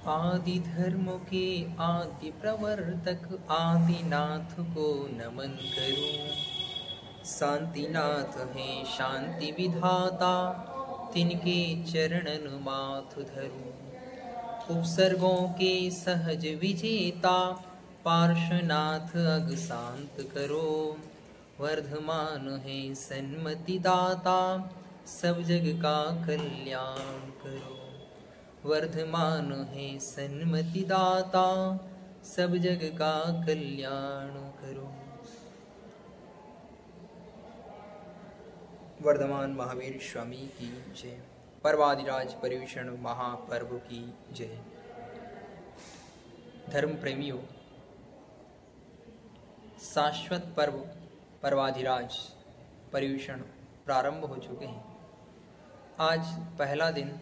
आदि धर्मों के आदि प्रवर्तक आदिनाथ को नमन करूं। शांतिनाथ है शांति विधाता, तिनके चरणन माथ धरूं। उपसर्गों के सहज विजेता, पार्श्वनाथ अग शांत करो। वर्धमान है सन्मति दाता, सब जग का कल्याण करो। वर्धमान है सन्मति दाता, सब जग का कल्याण करो। वर्धमान महावीर स्वामी की जय। पर्वादिराज परिवेषण महापर्व की जय। धर्म प्रेमियों, शाश्वत पर्व पर्वाधिराज परिवेषण प्रारंभ हो चुके हैं। आज पहला दिन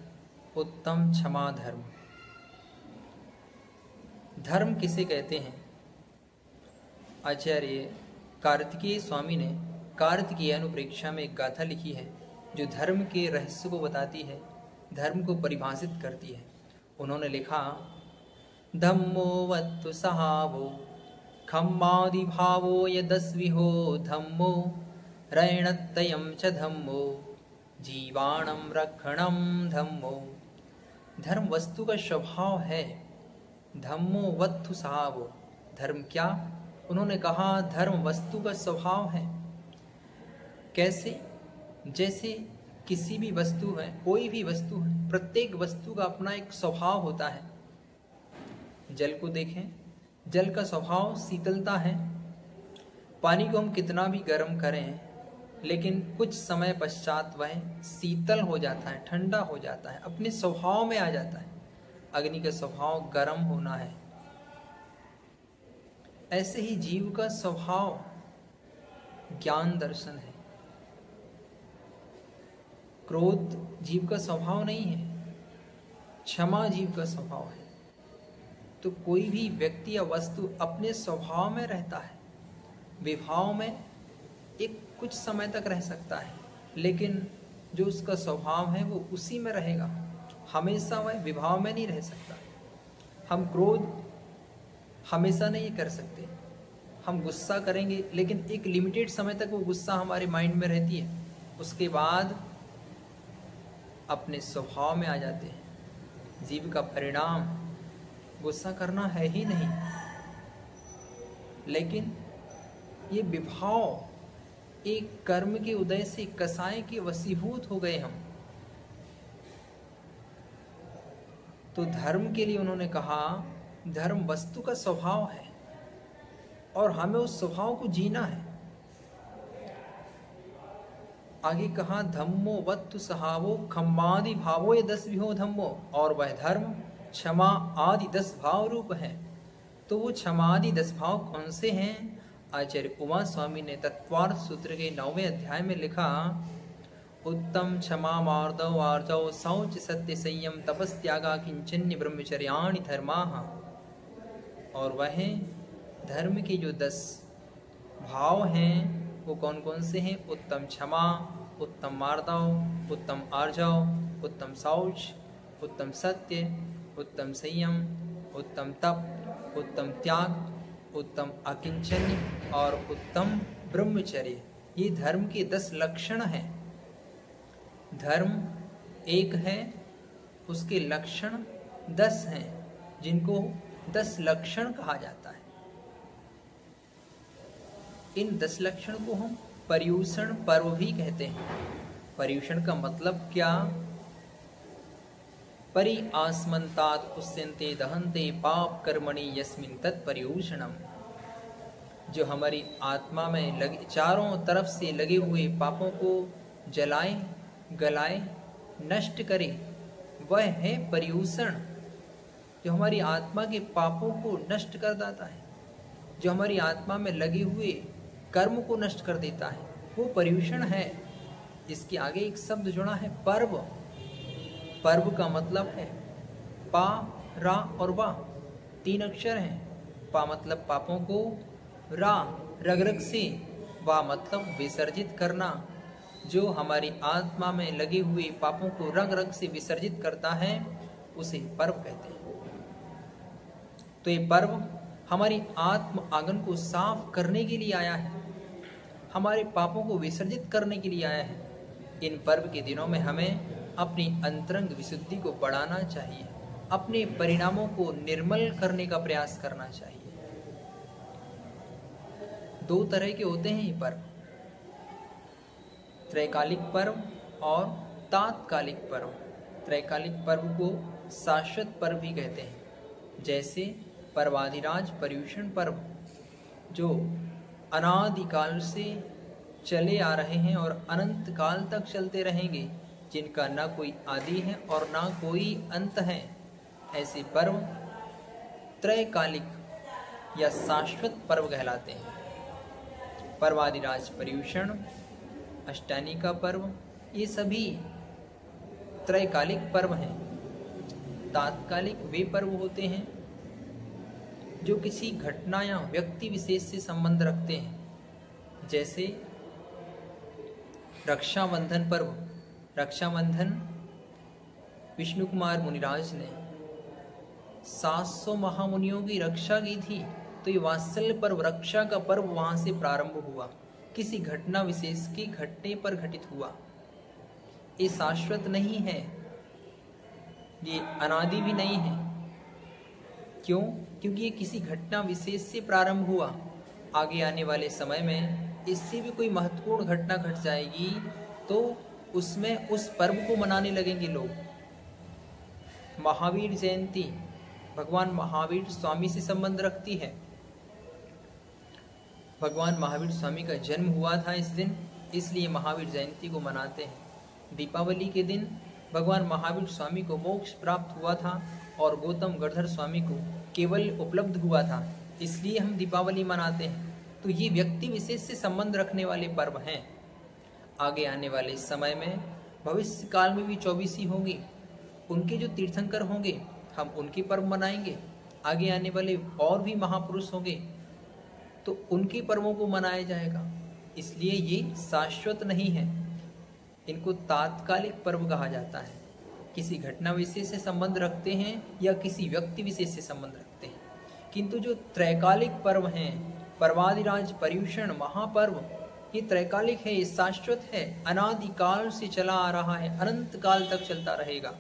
उत्तम क्षमा धर्म। धर्म किसे कहते हैं? आचार्य कार्तिकेय स्वामी ने कार्तिकेय अनुप्रेक्षा में एक गाथा लिखी है जो धर्म के रहस्य को बताती है, धर्म को परिभाषित करती है। उन्होंने लिखा, धम्मो वत्तु सहावो खम्मादि भावो यदस्विहो धम्मो रैणत्तयं च धम्मो जीवाणं रक्षणं धम्मो। धर्म वस्तु का स्वभाव है। धम्मो वत्तु सहावो, धर्म क्या? उन्होंने कहा धर्म वस्तु का स्वभाव है। कैसे? जैसे किसी भी वस्तु है, कोई भी वस्तु है, प्रत्येक वस्तु का अपना एक स्वभाव होता है। जल को देखें, जल का स्वभाव शीतलता है। पानी को हम कितना भी गर्म करें, लेकिन कुछ समय पश्चात वह शीतल हो जाता है, ठंडा हो जाता है, अपने स्वभाव में आ जाता है। अग्नि का स्वभाव गर्म होना है। ऐसे ही जीव का स्वभाव ज्ञान दर्शन है। क्रोध जीव का स्वभाव नहीं है, क्षमा जीव का स्वभाव है। तो कोई भी व्यक्ति या वस्तु अपने स्वभाव में रहता है। विभाव में एक कुछ समय तक रह सकता है, लेकिन जो उसका स्वभाव है वो उसी में रहेगा। हमेशा वह विभाव में नहीं रह सकता। हम क्रोध हमेशा नहीं कर सकते। हम गुस्सा करेंगे, लेकिन एक लिमिटेड समय तक वो गुस्सा हमारे माइंड में रहती है। उसके बाद अपने स्वभाव में आ जाते हैं। जीव का परिणाम गुस्सा करना है ही नहीं, लेकिन ये विभाव एक कर्म के उदय से कसाय के वशीभूत हो गए हम। तो धर्म के लिए उन्होंने कहा धर्म वस्तु का स्वभाव है और हमें उस स्वभाव को जीना है। आगे कहा, धम्मो वत्तु सहावो खम्मादि भावो ये 10 विहो धम्मो। और वह धर्म क्षमा आदि 10 भाव रूप है। तो वो क्षमादि 10 भाव कौन से हैं? आचार्य उमा स्वामी ने तत्वार्थ सूत्र के 9वें अध्याय में लिखा, उत्तम क्षमा मार्दव आर्जव शौच सत्य संयम तपस्त्यागा किंचन्य ब्रह्मचर्याणि धर्माः। और वह धर्म के जो 10 भाव हैं वो कौन कौन से हैं? उत्तम क्षमा, उत्तम मार्दव, उत्तम आर्जव, उत्तम शौच, उत्तम सत्य, उत्तम संयम, उत्तम तप, उत्तम त्याग, उत्तम अकिंचन्य और उत्तम ब्रह्मचर्य। ये धर्म के 10 लक्षण हैं। धर्म एक है, उसके लक्षण 10 हैं, जिनको 10 लक्षण कहा जाता है। इन 10 लक्षण को हम पर्युषण पर्व भी कहते हैं। पर्युषण का मतलब क्या? परि आस्मन्तात् उस्यन्ते दहन्ते पाप कर्मणि यस्मिन् तत्पर्युषणम्। जो हमारी आत्मा में लगे, चारों तरफ से लगे हुए पापों को जलाए, गलाए, नष्ट करे, वह है पर्युषण। जो हमारी आत्मा के पापों को नष्ट कर देता है, जो हमारी आत्मा में लगे हुए कर्म को नष्ट कर देता है, वो पर्युषण है। इसके आगे एक शब्द जुड़ा है, पर्व। पर्व का मतलब है पा, रा और वा, 3 अक्षर हैं। पा मतलब पापों को, रा रग रग से, वा मतलब विसर्जित करना। जो हमारी आत्मा में लगे हुए पापों को रग रग से विसर्जित करता है उसे पर्व कहते हैं। तो ये पर्व हमारी आत्म आंगन को साफ करने के लिए आया है, हमारे पापों को विसर्जित करने के लिए आया है। इन पर्व के दिनों में हमें अपनी अंतरंग विशुद्धि को बढ़ाना चाहिए, अपने परिणामों को निर्मल करने का प्रयास करना चाहिए। दो तरह के होते हैं ये पर्व, त्रैकालिक पर्व और तात्कालिक पर्व। त्रैकालिक पर्व को शाश्वत पर्व भी कहते हैं, जैसे पर्वाधिराज पर्युषण पर्व जो अनादिकाल से चले आ रहे हैं और अनंत काल तक चलते रहेंगे, जिनका ना कोई आदि है और ना कोई अंत है। ऐसे पर्व त्रैकालिक या शाश्वत पर्व कहलाते हैं। पर्वाधिराज पर्युषण, अष्टानी का पर्व, ये सभी त्रैकालिक पर्व हैं। तात्कालिक वे पर्व होते हैं जो किसी घटना या व्यक्ति विशेष से संबंध रखते हैं, जैसे रक्षाबंधन पर्व। रक्षाबंधन विष्णु कुमार मुनिराज ने 700 महामुनियों की रक्षा की थी, तो ये वात्सल्य पर्व, रक्षा का पर्व वहां से प्रारंभ हुआ, किसी घटना विशेष की घटने पर घटित हुआ। ये शाश्वत नहीं है, ये अनादि भी नहीं है। क्यों? क्योंकि ये किसी घटना विशेष से प्रारंभ हुआ। आगे आने वाले समय में इससे भी कोई महत्वपूर्ण घटना घट जाएगी तो उसमें उस पर्व को मनाने लगेंगे लोग। महावीर जयंती भगवान महावीर स्वामी से संबंध रखती है। भगवान महावीर स्वामी का जन्म हुआ था इस दिन, इसलिए महावीर जयंती को मनाते हैं। दीपावली के दिन भगवान महावीर स्वामी को मोक्ष प्राप्त हुआ था और गौतम गणधर स्वामी को केवल उपलब्ध हुआ था, इसलिए हम दीपावली मनाते हैं। तो ये व्यक्ति विशेष से संबंध रखने वाले पर्व हैं। आगे आने वाले समय में भविष्य काल में भी 24 होंगे, उनके जो तीर्थंकर होंगे हम उनके पर्व मनाएंगे। आगे आने वाले और भी महापुरुष होंगे तो उनके पर्वों को मनाया जाएगा। इसलिए ये शाश्वत नहीं है, इनको तात्कालिक पर्व कहा जाता है। किसी घटना विशेष से संबंध रखते हैं या किसी व्यक्ति विशेष से संबंध रखते हैं। किंतु जो त्रैकालिक पर्व हैं, पर्वाधिराज पर्युषण महापर्व, ये त्रैकालिक है, ये शाश्वत है, अनादिकाल से चला आ रहा है, अनंत काल तक चलता रहेगा।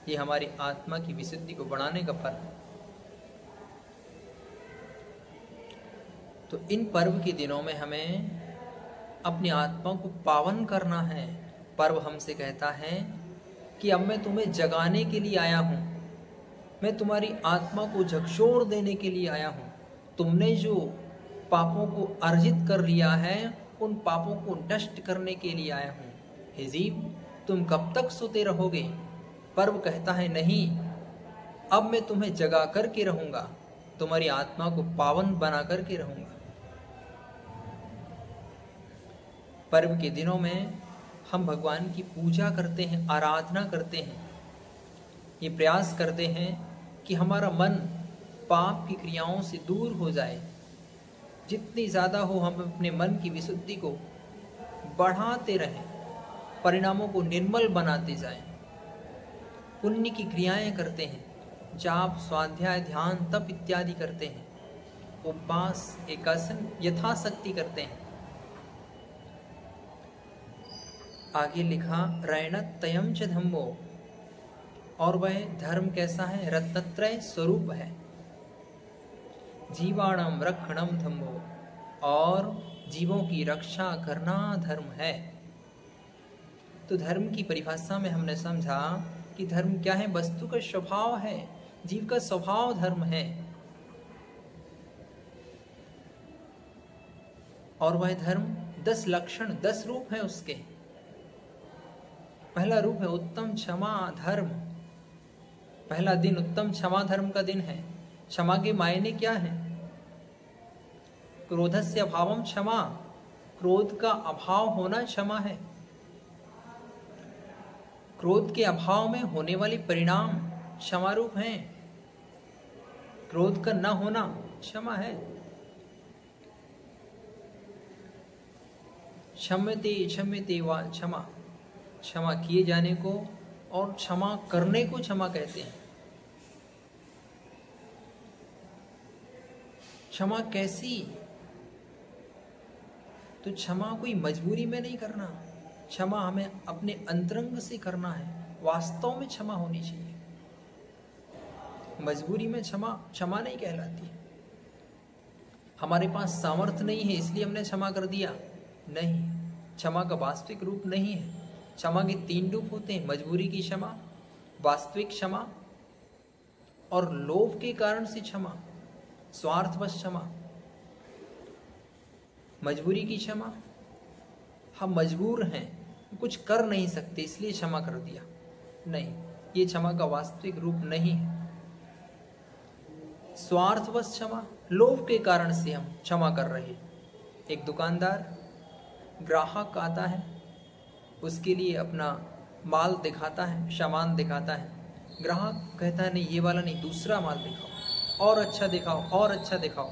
ये हमारी आत्मा की विशुद्धि को बढ़ाने का पर्व है। तो इन पर्व के दिनों में हमें अपनी आत्मा को पावन करना है। पर्व हमसे कहता है कि अब मैं तुम्हें जगाने के लिए आया हूँ, मैं तुम्हारी आत्मा को झकझोर देने के लिए आया हूँ। तुमने जो पापों को अर्जित कर लिया है, उन पापों को नष्ट करने के लिए आया हूँ। हे जीव, तुम कब तक सोते रहोगे? पर्व कहता है नहीं, अब मैं तुम्हें जगा करके रहूंगा, तुम्हारी आत्मा को पावन बना करके रहूंगा। पर्व के दिनों में हम भगवान की पूजा करते हैं, आराधना करते हैं, ये प्रयास करते हैं कि हमारा मन पाप की क्रियाओं से दूर हो जाए। जितनी ज़्यादा हो हम अपने मन की विशुद्धि को बढ़ाते रहें, परिणामों को निर्मल बनाते जाएं। पुण्य की क्रियाएं करते हैं, जाप, स्वाध्याय, ध्यान, तप इत्यादि करते हैं, उपवास, एकासन यथाशक्ति करते हैं। आगे लिखा रैणतयम च धम्मो, और वह धर्म कैसा है? रत्नत्रय स्वरूप है। जीवाणम रक्षणम धम्मो, और जीवों की रक्षा करना धर्म है। तो धर्म की परिभाषा में हमने समझा कि धर्म क्या है? वस्तु का स्वभाव है, जीव का स्वभाव धर्म है। और वह धर्म 10 लक्षण, 10 रूप है उसके। पहला रूप है उत्तम क्षमा धर्म। पहला दिन उत्तम क्षमा धर्म का दिन है। क्षमा के मायने क्या है? क्रोधस्य अभावम क्षमा, क्रोध का अभाव होना क्षमा है। क्रोध के अभाव में होने वाले परिणाम क्षमा रूप हैं। क्रोध का न होना क्षमा है। क्षम्यते क्षम्यते वा क्षमा, क्षमा किए जाने को और क्षमा करने को क्षमा कहते हैं। क्षमा कैसी? तो क्षमा कोई मजबूरी में नहीं करना, क्षमा हमें अपने अंतरंग से करना है, वास्तव में क्षमा होनी चाहिए। मजबूरी में क्षमा नहीं कहलाती। हमारे पास सामर्थ्य नहीं है इसलिए हमने क्षमा कर दिया, नहीं, क्षमा का वास्तविक रूप नहीं है। क्षमा के 3 रूप होते हैं, मजबूरी की क्षमा, वास्तविक क्षमा और लोभ के कारण से क्षमा, स्वार्थवश क्षमा। मजबूरी की क्षमा, हम मजबूर हैं, कुछ कर नहीं सकते इसलिए क्षमा कर दिया, नहीं, ये क्षमा का वास्तविक रूप नहीं है। स्वार्थवश क्षमा, लोभ के कारण से हम क्षमा कर रहे हैं। एक दुकानदार, ग्राहक आता है, उसके लिए अपना माल दिखाता है, सामान दिखाता है, ग्राहक कहता है नहीं ये वाला नहीं, दूसरा माल दिखाओ, और अच्छा दिखाओ, और अच्छा दिखाओ।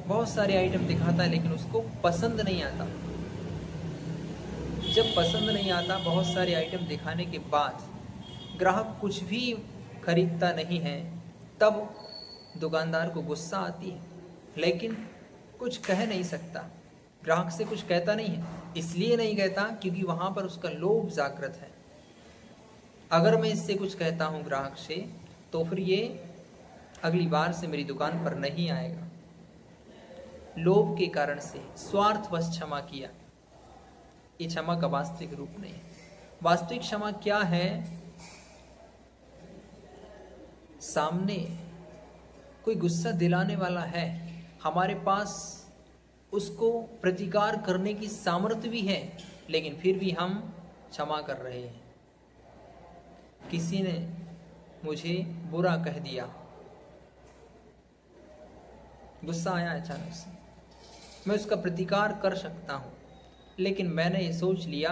बहुत सारे आइटम दिखाता है लेकिन उसको पसंद नहीं आता। जब पसंद नहीं आता बहुत सारे आइटम दिखाने के बाद ग्राहक कुछ भी खरीदता नहीं है, तब दुकानदार को गुस्सा आती है, लेकिन कुछ कह नहीं सकता, ग्राहक से कुछ कहता नहीं है। इसलिए नहीं कहता क्योंकि वहां पर उसका लोभ जागृत है। अगर मैं इससे कुछ कहता हूं ग्राहक से, तो फिर ये अगली बार से मेरी दुकान पर नहीं आएगा। लोभ के कारण से स्वार्थवश क्षमा किया, ये क्षमा का वास्तविक रूप नहीं है। वास्तविक क्षमा क्या है? सामने कोई गुस्सा दिलाने वाला है, हमारे पास उसको प्रतिकार करने की सामर्थ्य भी है, लेकिन फिर भी हम क्षमा कर रहे हैं। किसी ने मुझे बुरा कह दिया, गुस्सा आया अचानक से, मैं उसका प्रतिकार कर सकता हूं, लेकिन मैंने ये सोच लिया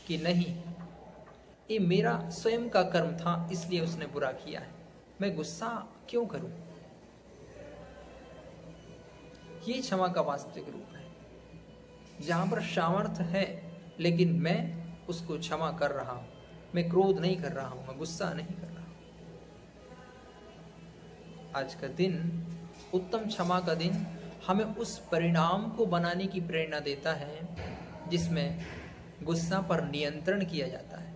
कि नहीं, ये मेरा स्वयं का कर्म था इसलिए उसने बुरा किया है, मैं गुस्सा क्यों करूं? ये क्षमा का वास्तविक रूप है। जहां पर सामर्थ्य है लेकिन मैं उसको क्षमा कर रहा हूं, मैं क्रोध नहीं कर रहा हूं, मैं गुस्सा नहीं कर रहा हूं। आज का दिन, उत्तम क्षमा का दिन, हमें उस परिणाम को बनाने की प्रेरणा देता है जिसमें गुस्सा पर नियंत्रण किया जाता है,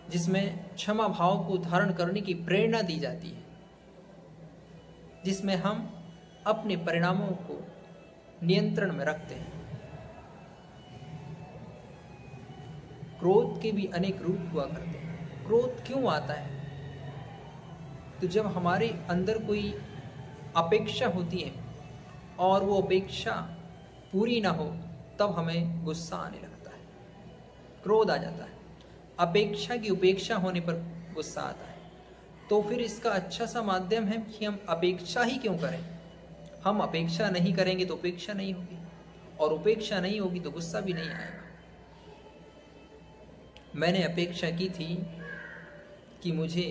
जिसमें क्षमा भाव को धारण करने की प्रेरणा दी जाती है, जिसमें हम अपने परिणामों को नियंत्रण में रखते हैं। क्रोध के भी अनेक रूप हुआ करते हैं। क्रोध क्यों आता है? तो जब हमारे अंदर कोई अपेक्षा होती है और वो अपेक्षा पूरी ना हो, तब हमें गुस्सा आने लगता है, क्रोध आ जाता है। अपेक्षा की उपेक्षा होने पर गुस्सा आता है। तो फिर इसका अच्छा सा माध्यम है कि हम अपेक्षा ही क्यों करें। हम अपेक्षा नहीं करेंगे तो उपेक्षा नहीं होगी, और उपेक्षा नहीं होगी तो गुस्सा भी नहीं आएगा। मैंने अपेक्षा की थी कि मुझे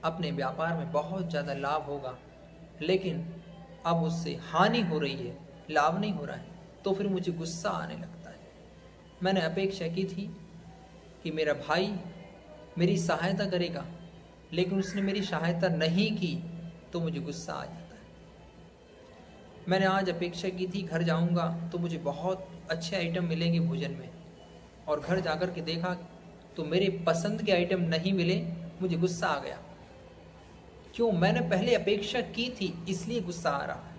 अपने व्यापार में बहुत ज़्यादा लाभ होगा, लेकिन अब उससे हानि हो रही है, लाभ नहीं हो रहा है, तो फिर मुझे गुस्सा आने लगता है। मैंने अपेक्षा की थी कि मेरा भाई मेरी सहायता करेगा, लेकिन उसने मेरी सहायता नहीं की, तो मुझे गुस्सा आ जाता है। मैंने आज अपेक्षा की थी घर जाऊंगा तो मुझे बहुत अच्छे आइटम मिलेंगे भोजन में, और घर जाकर के देखा तो मेरे पसंद के आइटम नहीं मिले, मुझे गुस्सा आ गया। क्यों? मैंने पहले अपेक्षा की थी इसलिए गुस्सा आ रहा है।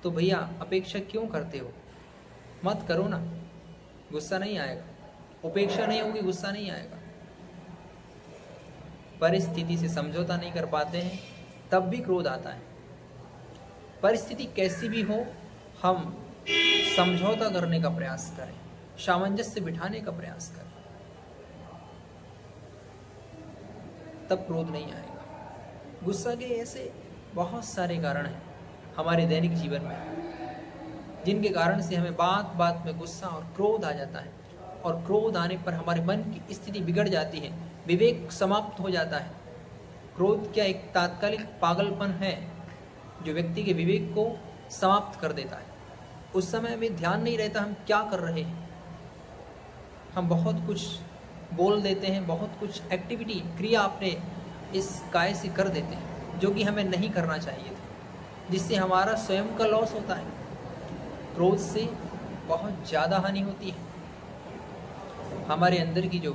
तो भैया अपेक्षा क्यों करते हो? मत करो ना, गुस्सा नहीं आएगा। उपेक्षा नहीं होगी, गुस्सा नहीं आएगा। परिस्थिति से समझौता नहीं कर पाते हैं तब भी क्रोध आता है। परिस्थिति कैसी भी हो, हम समझौता करने का प्रयास करें, सामंजस्य बिठाने का प्रयास करें, तब क्रोध नहीं आएगा। गुस्सा के ऐसे बहुत सारे कारण हैं हमारे दैनिक जीवन में, जिनके कारण से हमें बात बात में गुस्सा और क्रोध आ जाता है, और क्रोध आने पर हमारे मन की स्थिति बिगड़ जाती है, विवेक समाप्त हो जाता है। क्रोध क्या एक तात्कालिक पागलपन है जो व्यक्ति के विवेक को समाप्त कर देता है। उस समय हमें ध्यान नहीं रहता हम क्या कर रहे हैं, हम बहुत कुछ बोल देते हैं, बहुत कुछ एक्टिविटी, क्रिया अपने इस काय से कर देते हैं जो कि हमें नहीं करना चाहिए था, जिससे हमारा स्वयं का लॉस होता है। क्रोध से बहुत ज़्यादा हानि होती है। हमारे अंदर की जो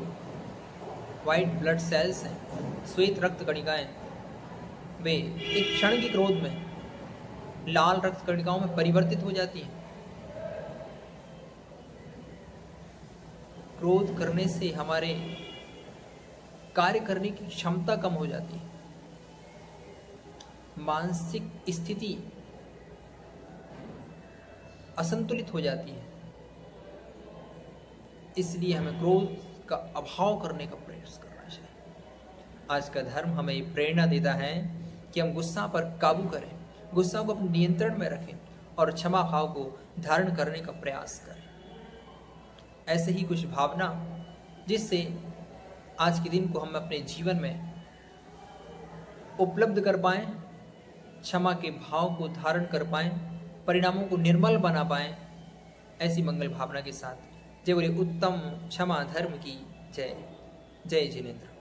वाइट ब्लड सेल्स हैं, श्वेत रक्त कणिकाएं, वे एक क्षण के क्रोध में लाल रक्त कणिकाओं में परिवर्तित हो जाती हैं। क्रोध करने से हमारे कार्य करने की क्षमता कम हो जाती है, मानसिक स्थिति असंतुलित हो जाती है। इसलिए हमें क्रोध का अभाव करने का प्रयास करना चाहिए। आज का धर्म हमें प्रेरणा देता है कि हम गुस्सा पर काबू करें, गुस्सा को अपने नियंत्रण में रखें और क्षमा भाव को धारण करने का प्रयास करें। ऐसे ही कुछ भावना जिससे आज के दिन को हम अपने जीवन में उपलब्ध कर पाएं, क्षमा के भाव को धारण कर पाएं, परिणामों को निर्मल बना पाएं, ऐसी मंगल भावना के साथ जय बोले उत्तम क्षमा धर्म की जय। जय जिनेन्द्र।